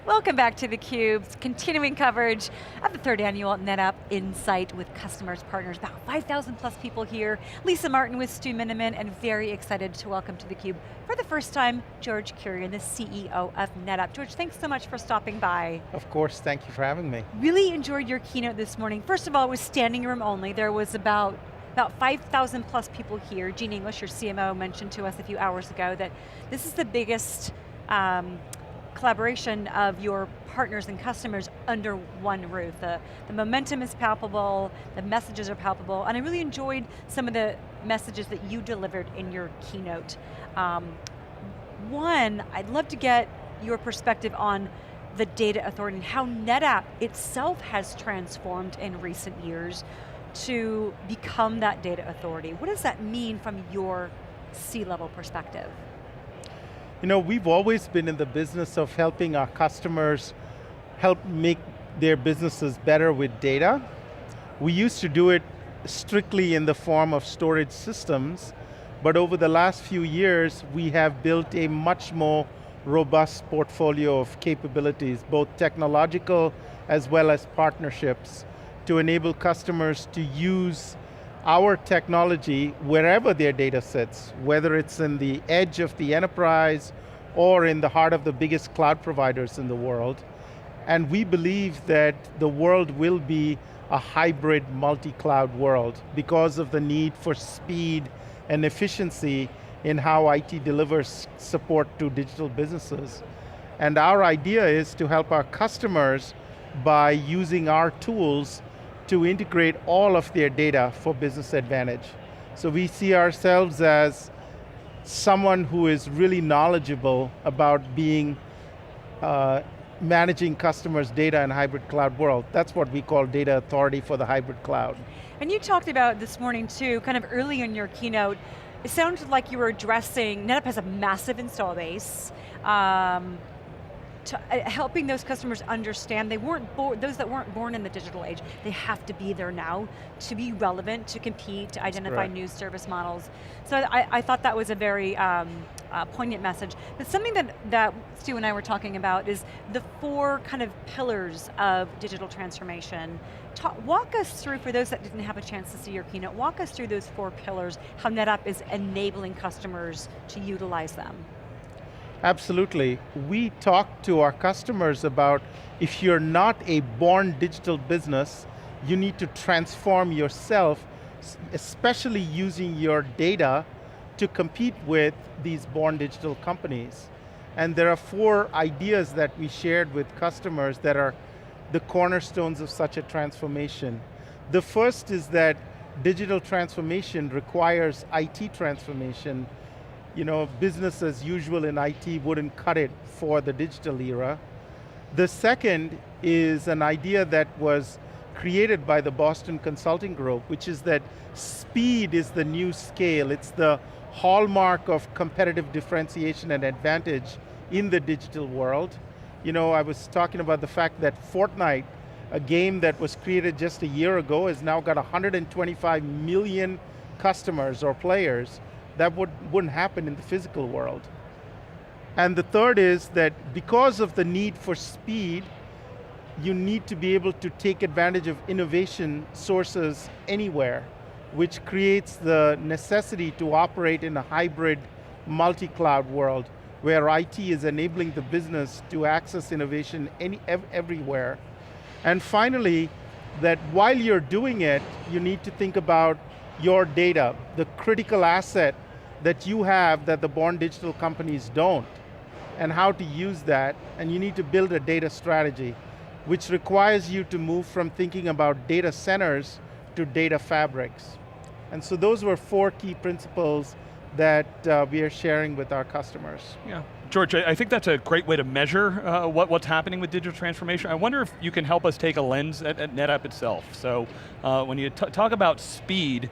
Welcome back to theCUBE's continuing coverage of the third annual NetApp Insight with customers, partners, about 5,000 plus people here. Lisa Martin with Stu Miniman, and very excited to welcome to theCUBE for the first time, George Kurian, the CEO of NetApp. George, thanks so much for stopping by. Of course, thank you for having me. Really enjoyed your keynote this morning. First of all, it was standing room only. There was about 5,000 plus people here. Gene English, your CMO, mentioned to us a few hours ago that this is the biggest collaboration of your partners and customers under one roof. The momentum is palpable, the messages are palpable, and I really enjoyed some of the messages that you delivered in your keynote. One, I'd love to get your perspective on the data authority and how NetApp itself has transformed in recent years to become that data authority. What does that mean from your C-level perspective? You know, we've always been in the business of helping our customers help make their businesses better with data. We used to do it strictly in the form of storage systems, but over the last few years, we have built a much more robust portfolio of capabilities, both technological as well as partnerships, to enable customers to use our technology wherever their data sits, whether it's in the edge of the enterprise or in the heart of the biggest cloud providers in the world. And we believe that the world will be a hybrid multi-cloud world because of the need for speed and efficiency in how IT delivers support to digital businesses. And our idea is to help our customers by using our tools to integrate all of their data for business advantage. So we see ourselves as someone who is really knowledgeable about managing customers' data in a hybrid cloud world. That's what we call data authority for the hybrid cloud. And you talked about this morning too, kind of early in your keynote, it sounded like you were addressing, NetApp has a massive install base, helping those customers understand those that weren't born in the digital age, they have to be there now to be relevant, to compete, to identify new service models. So I thought that was a very poignant message. But something that Stu and I were talking about is the four kind of pillars of digital transformation. Walk us through, for those that didn't have a chance to see your keynote, walk us through those four pillars, how NetApp is enabling customers to utilize them. Absolutely. We talk to our customers about if you're not a born digital business, you need to transform yourself, especially using your data to compete with these born digital companies. And there are four ideas that we shared with customers that are the cornerstones of such a transformation. The first is that digital transformation requires IT transformation. You know, business as usual in IT wouldn't cut it for the digital era. The second is an idea that was created by the Boston Consulting Group, which is that speed is the new scale. It's the hallmark of competitive differentiation and advantage in the digital world. You know, I was talking about the fact that Fortnite, a game that was created just a year ago, has now got 125 million customers or players. That wouldn't happen in the physical world. And the third is that because of the need for speed, you need to be able to take advantage of innovation sources anywhere, which creates the necessity to operate in a hybrid multi-cloud world where IT is enabling the business to access innovation everywhere. And finally, that while you're doing it, you need to think about your data, the critical asset that you have that the born digital companies don't, and how to use that, and you need to build a data strategy, which requires you to move from thinking about data centers to data fabrics. And so those were four key principles that we are sharing with our customers. Yeah, George, I think that's a great way to measure what's happening with digital transformation. I wonder if you can help us take a lens at NetApp itself. So when you talk about speed,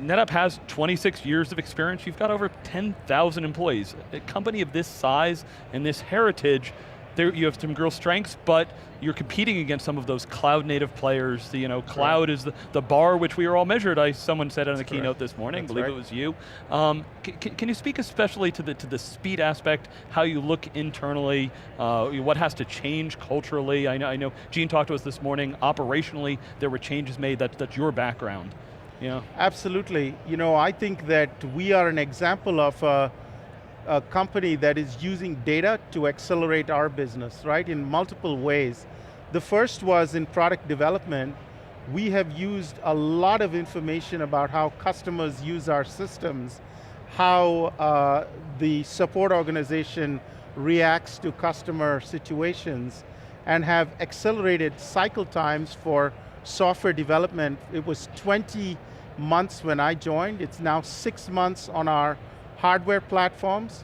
NetApp has 26 years of experience. You've got over 10,000 employees. A company of this size and this heritage, you have some real strengths, but you're competing against some of those cloud native players. Cloud is the bar which we are all measured. Someone said it on the keynote this morning, I believe it was you. Can you speak especially to the speed aspect, how you look internally, what has to change culturally? I know Gene talked to us this morning, operationally there were changes made, that's your background. Absolutely. I think that we are an example of a company that is using data to accelerate our business, right, in multiple ways. The first was in product development. We have used a lot of information about how customers use our systems, how the support organization reacts to customer situations, and have accelerated cycle times for software development. It was 20 months when I joined. It's now 6 months on our hardware platforms,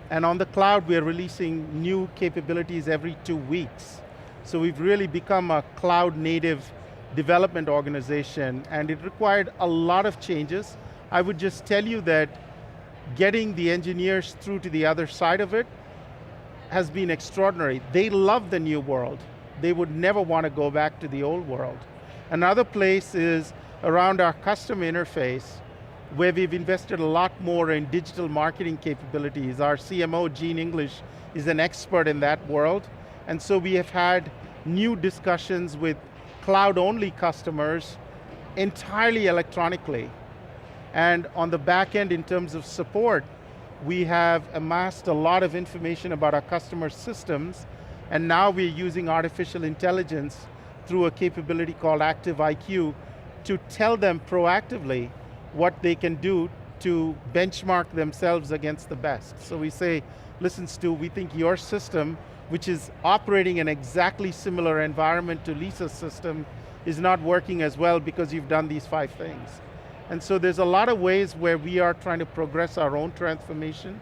and on the cloud we are releasing new capabilities every 2 weeks. So we've really become a cloud native development organization, and it required a lot of changes. I would just tell you that getting the engineers through to the other side of it has been extraordinary. They love the new world. They would never want to go back to the old world. Another place is around our customer interface, where we've invested a lot more in digital marketing capabilities. Our CMO, Gene English, is an expert in that world. And so we have had new discussions with cloud-only customers entirely electronically. And on the back end, in terms of support, we have amassed a lot of information about our customer systems, and now we're using artificial intelligence through a capability called Active IQ to tell them proactively what they can do to benchmark themselves against the best. So we say, listen Stu, we think your system, which is operating in exactly similar environment to Lisa's system, is not working as well because you've done these 5 things. And so there's a lot of ways where we are trying to progress our own transformation.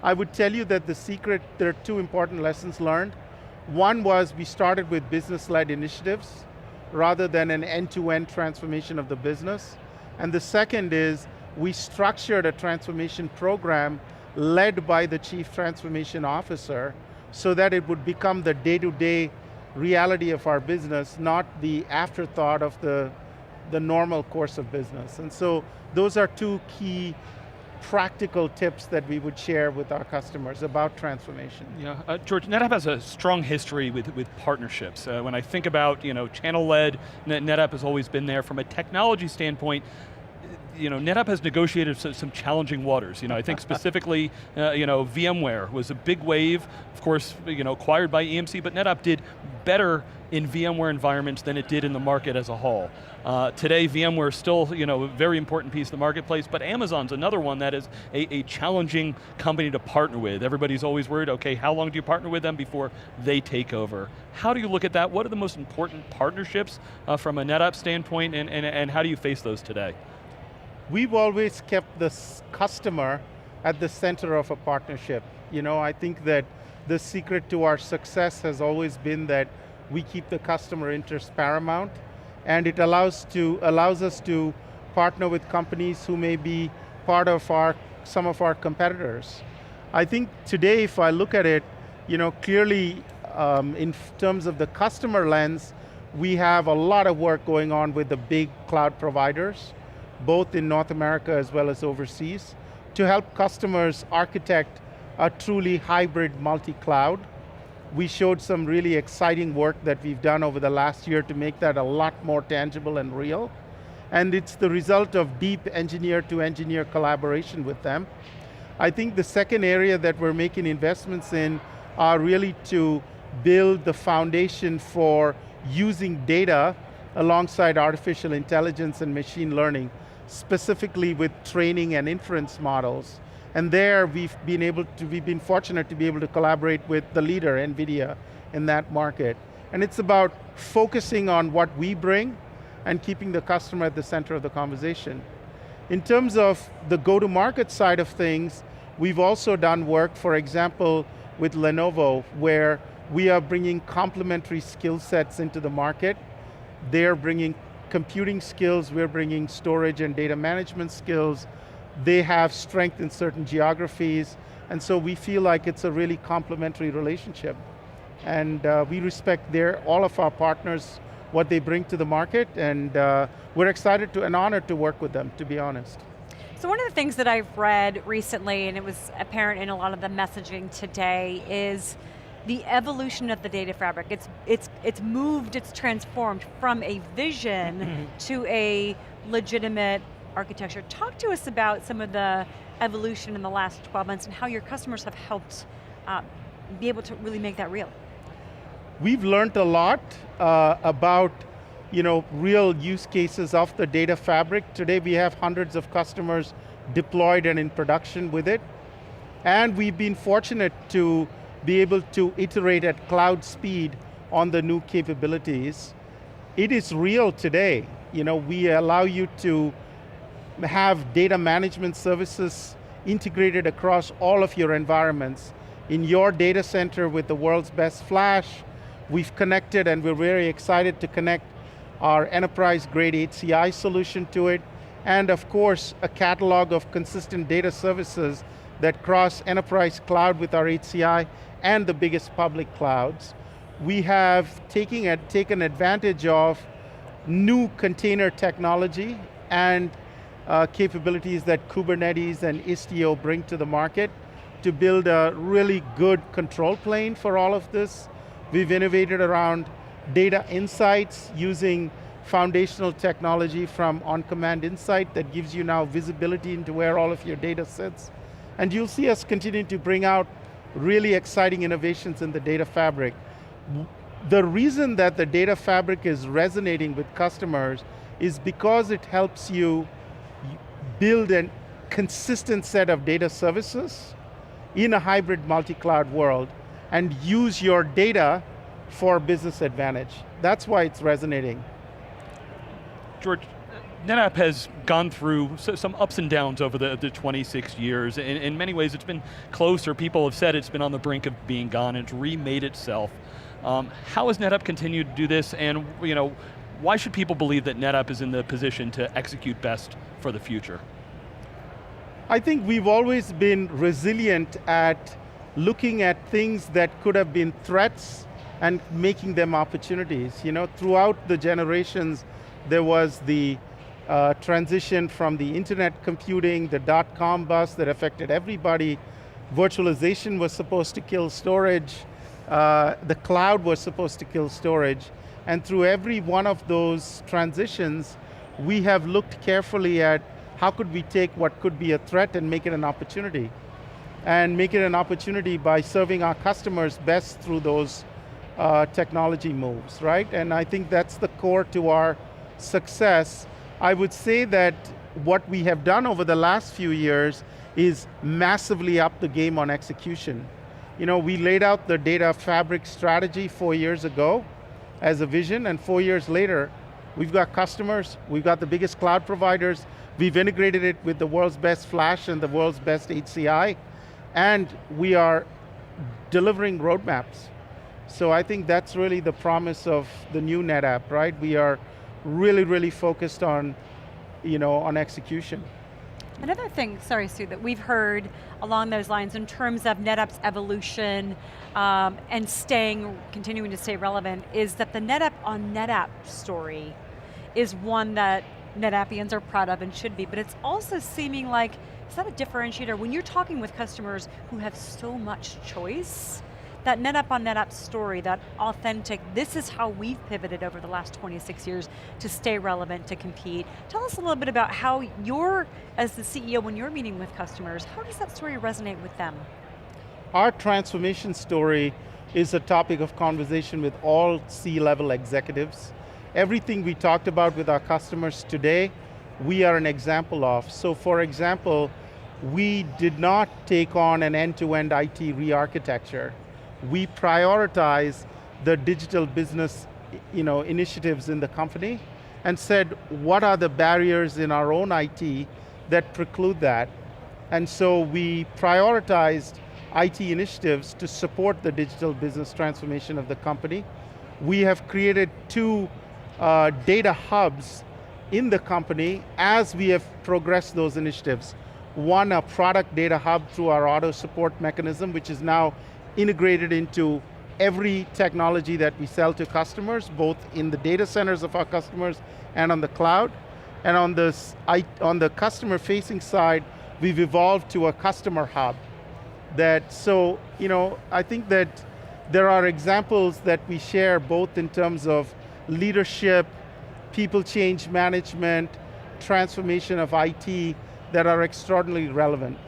I would tell you that the secret, there are 2 important lessons learned. One was we started with business-led initiatives rather than an end-to-end transformation of the business. And the second is we structured a transformation program led by the Chief Transformation Officer so that it would become the day-to-day reality of our business, not the afterthought of the normal course of business. And so those are 2 key practical tips that we would share with our customers about transformation. Yeah, George, NetApp has a strong history with partnerships. When I think about channel-led, NetApp has always been there. From a technology standpoint, NetApp has negotiated some challenging waters. I think specifically, VMware was a big wave, of course, acquired by EMC, but NetApp did better in VMware environments than it did in the market as a whole. Today, VMware is still a very important piece of the marketplace, but Amazon's another one that is a challenging company to partner with. Everybody's always worried, okay, how long do you partner with them before they take over? How do you look at that? What are the most important partnerships from a NetApp standpoint, and how do you face those today? We've always kept the customer at the center of a partnership. I think that the secret to our success has always been that we keep the customer interest paramount, and it allows us to partner with companies who may be part of some of our competitors. I think today, if I look at it, clearly in terms of the customer lens, we have a lot of work going on with the big cloud providers, both in North America as well as overseas, to help customers architect a truly hybrid multi-cloud. We showed some really exciting work that we've done over the last year to make that a lot more tangible and real. And it's the result of deep engineer-to-engineer collaboration with them. I think the second area that we're making investments in are really to build the foundation for using data alongside artificial intelligence and machine learning, specifically with training and inference models. And there we've been fortunate to be able to collaborate with the leader, NVIDIA, in that market. And it's about focusing on what we bring and keeping the customer at the center of the conversation. In terms of the go-to-market side of things, we've also done work, for example, with Lenovo, where we are bringing complementary skill sets into the market. They're bringing computing skills, we're bringing storage and data management skills. They have strength in certain geographies, and so we feel like it's a really complementary relationship. And we respect all of our partners, what they bring to the market, and we're excited and honored to work with them, to be honest. So one of the things that I've read recently, and it was apparent in a lot of the messaging today, is the evolution of the data fabric. It's moved, it's transformed from a vision to a legitimate architecture. Talk to us about some of the evolution in the last 12 months and how your customers have helped be able to really make that real. We've learned a lot about real use cases of the data fabric. Today we have hundreds of customers deployed and in production with it. And we've been fortunate to be able to iterate at cloud speed on the new capabilities. It is real today. We allow you to have data management services integrated across all of your environments. In your data center with the world's best flash, we've connected, and we're very excited to connect our enterprise-grade HCI solution to it, and of course, a catalog of consistent data services that cross enterprise cloud with our HCI and the biggest public clouds. We have taken advantage of new container technology and capabilities that Kubernetes and Istio bring to the market to build a really good control plane for all of this. We've innovated around data insights using foundational technology from On-Command Insight that gives you now visibility into where all of your data sits. And you'll see us continue to bring out really exciting innovations in the data fabric. The reason that the data fabric is resonating with customers is because it helps you build a consistent set of data services in a hybrid multi-cloud world and use your data for business advantage. That's why it's resonating. George, NetApp has gone through some ups and downs over the 26 years. In many ways, it's been closer. People have said it's been on the brink of being gone. It's remade itself. How has NetApp continued to do this, and why should people believe that NetApp is in the position to execute best for the future? I think we've always been resilient at looking at things that could have been threats and making them opportunities. Throughout the generations, there was the transition from the internet computing, the dot-com bust that affected everybody. Virtualization was supposed to kill storage. The cloud was supposed to kill storage. And through every one of those transitions, we have looked carefully at how could we take what could be a threat and make it an opportunity. And make it an opportunity by serving our customers best through those technology moves, right? And I think that's the core to our success. I would say that what we have done over the last few years is massively up the game on execution. We laid out the data fabric strategy 4 years ago as a vision, and 4 years later, we've got customers, we've got the biggest cloud providers, we've integrated it with the world's best flash and the world's best HCI, and we are delivering roadmaps. So I think that's really the promise of the new NetApp, right? We are really, really focused on, on execution. Another thing, sorry Sue, that we've heard along those lines in terms of NetApp's evolution and continuing to stay relevant is that the NetApp on NetApp story is one that NetAppians are proud of and should be, but it's also seeming like, is that a differentiator? When you're talking with customers who have so much choice, that NetApp on NetApp story, that authentic, this is how we've pivoted over the last 26 years to stay relevant, to compete. Tell us a little bit about how as the CEO, when you're meeting with customers, how does that story resonate with them? Our transformation story is a topic of conversation with all C-level executives. Everything we talked about with our customers today, we are an example of. So for example, we did not take on an end-to-end IT re-architecture. We prioritize the digital business initiatives in the company and said, what are the barriers in our own IT that preclude that? And so we prioritized IT initiatives to support the digital business transformation of the company. We have created 2 data hubs in the company as we have progressed those initiatives. One, a product data hub through our auto support mechanism, which is now integrated into every technology that we sell to customers, both in the data centers of our customers and on the cloud. And on the customer-facing side, we've evolved to a customer hub. I think that there are examples that we share both in terms of leadership, people change management, transformation of IT that are extraordinarily relevant.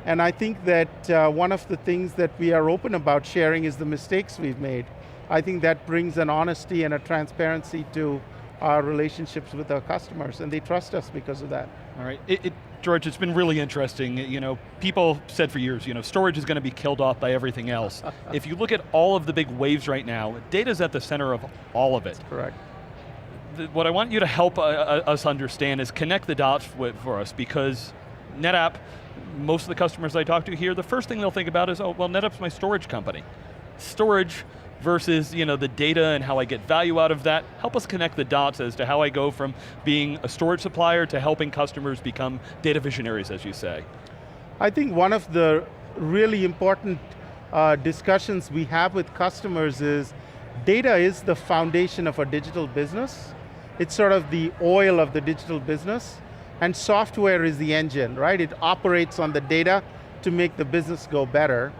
And I think that one of the things that we are open about sharing is the mistakes we've made. I think that brings an honesty and a transparency to our relationships with our customers, and they trust us because of that. All right, George, it's been really interesting. People said for years, storage is going to be killed off by everything else. If you look at all of the big waves right now, data's at the center of all of it. That's correct. What I want you to help us understand is connect the dots for us, because NetApp, most of the customers I talk to here, the first thing they'll think about is, oh, well, NetApp's my storage company. Storage versus the data and how I get value out of that. Help us connect the dots as to how I go from being a storage supplier to helping customers become data visionaries, as you say. I think one of the really important discussions we have with customers is data is the foundation of a digital business. It's sort of the oil of the digital business, and software is the engine, right? It operates on the data to make the business go better.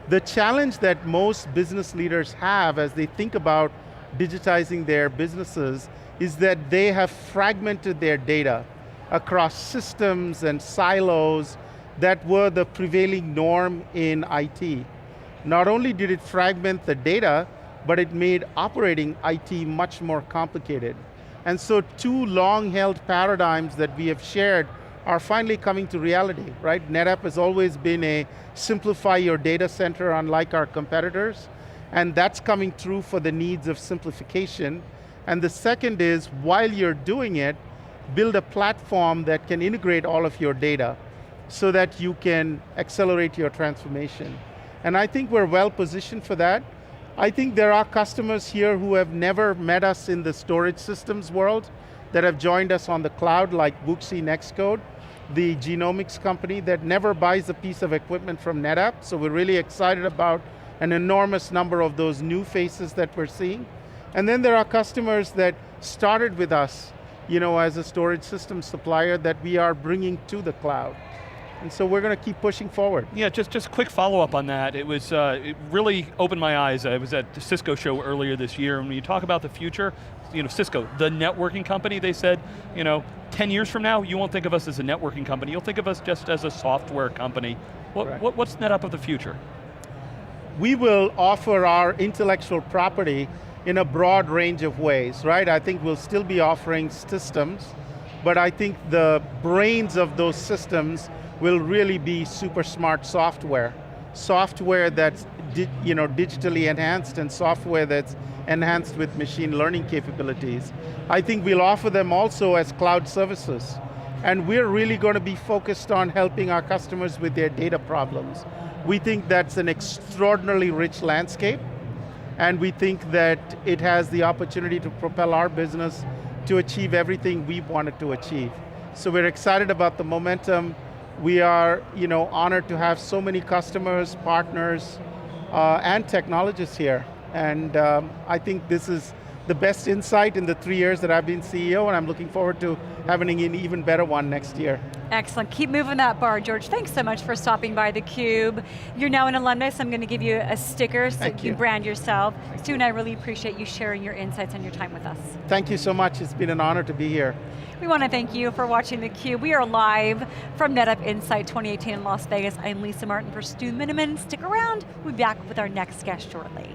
The challenge that most business leaders have as they think about digitizing their businesses is that they have fragmented their data across systems and silos that were the prevailing norm in IT. Not only did it fragment the data, but it made operating IT much more complicated. And so two long-held paradigms that we have shared are finally coming to reality, right? NetApp has always been a simplify your data center unlike our competitors, and that's coming true for the needs of simplification. And the second is, while you're doing it, build a platform that can integrate all of your data so that you can accelerate your transformation. And I think we're well positioned for that. I think there are customers here who have never met us in the storage systems world that have joined us on the cloud, like Wuxi Nextcode, the genomics company that never buys a piece of equipment from NetApp, so we're really excited about an enormous number of those new faces that we're seeing. And then there are customers that started with us as a storage system supplier that we are bringing to the cloud. And so we're going to keep pushing forward. Yeah, just quick follow-up on that. It really opened my eyes. I was at the Cisco show earlier this year, and when you talk about the future, Cisco, the networking company, they said, 10 years from now, you won't think of us as a networking company, you'll think of us just as a software company. What's NetApp of the future? We will offer our intellectual property in a broad range of ways, right? I think we'll still be offering systems, but I think the brains of those systems will really be super smart software. Software that's digitally enhanced and software that's enhanced with machine learning capabilities. I think we'll offer them also as cloud services. And we're really going to be focused on helping our customers with their data problems. We think that's an extraordinarily rich landscape, and we think that it has the opportunity to propel our business to achieve everything we wanted to achieve. So we're excited about the momentum. We are honored to have so many customers, partners, and technologists here. And I think this is the best insight in the 3 years that I've been CEO, and I'm looking forward to having an even better one next year. Excellent, keep moving that bar, George. Thanks so much for stopping by theCUBE. You're now an alumni, so I'm going to give you a sticker so you brand yourself. Stu and I really appreciate you sharing your insights and your time with us. Thank you so much, it's been an honor to be here. We want to thank you for watching theCUBE. We are live from NetApp Insight 2018 in Las Vegas. I'm Lisa Martin for Stu Miniman. Stick around, we'll be back with our next guest shortly.